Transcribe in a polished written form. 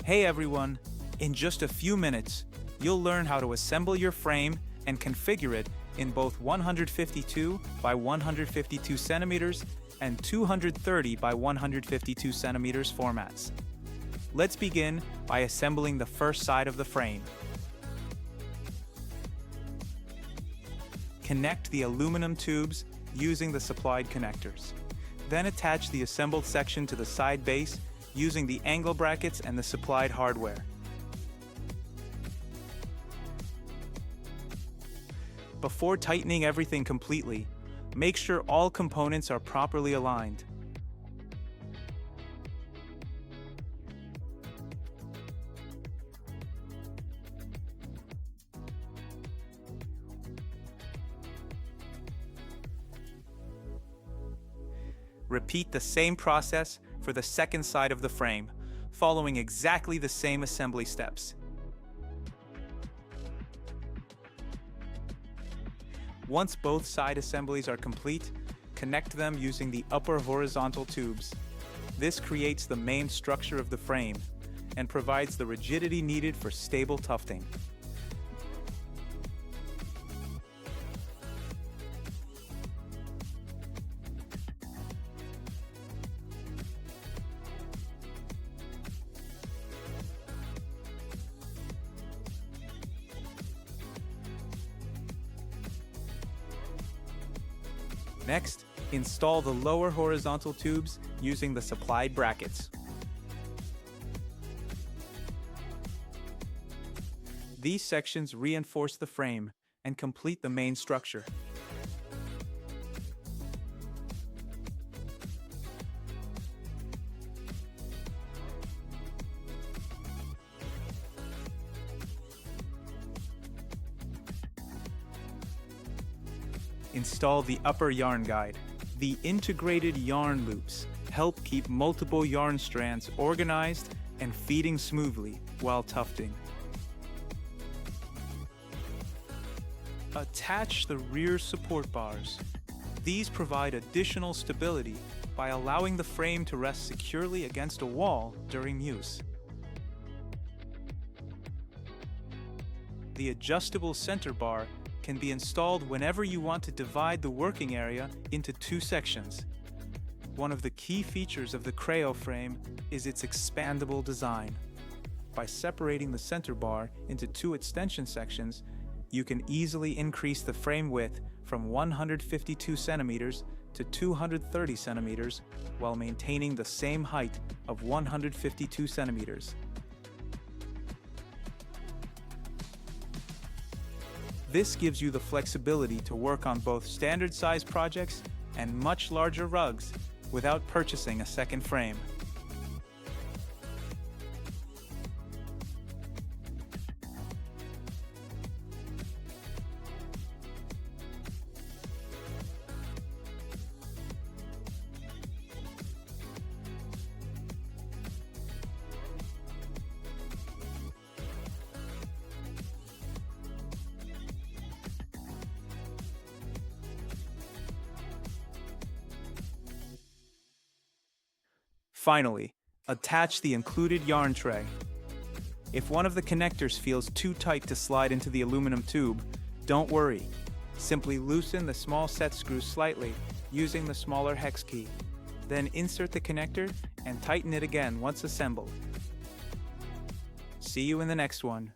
Hey everyone! In just a few minutes, you'll learn how to assemble your frame and configure it in both 152 by 152 centimeters and 230 by 152 centimeters formats. Let's begin by assembling the first side of the frame. Connect the aluminum tubes using the supplied connectors. Then attach the assembled section to the side base using the angle brackets and the supplied hardware. Before tightening everything completely, make sure all components are properly aligned. Repeat the same process for the second side of the frame, following exactly the same assembly steps. Once both side assemblies are complete, connect them using the upper horizontal tubes. This creates the main structure of the frame and provides the rigidity needed for stable tufting. Next, install the lower horizontal tubes using the supplied brackets. These sections reinforce the frame and complete the main structure. Install the upper yarn guide. The integrated yarn loops help keep multiple yarn strands organized and feeding smoothly while tufting. Attach the rear support bars. These provide additional stability by allowing the frame to rest securely against a wall during use. The adjustable center bar can be installed whenever you want to divide the working area into two sections. One of the key features of the Kreoho frame is its expandable design. By separating the center bar into two extension sections, you can easily increase the frame width from 152 centimeters to 230 centimeters while maintaining the same height of 152 centimeters. This gives you the flexibility to work on both standard-size projects and much larger rugs without purchasing a second frame. Finally, attach the included yarn tray. If one of the connectors feels too tight to slide into the aluminum tube, don't worry. Simply loosen the small set screw slightly using the smaller hex key. Then insert the connector and tighten it again once assembled. See you in the next one.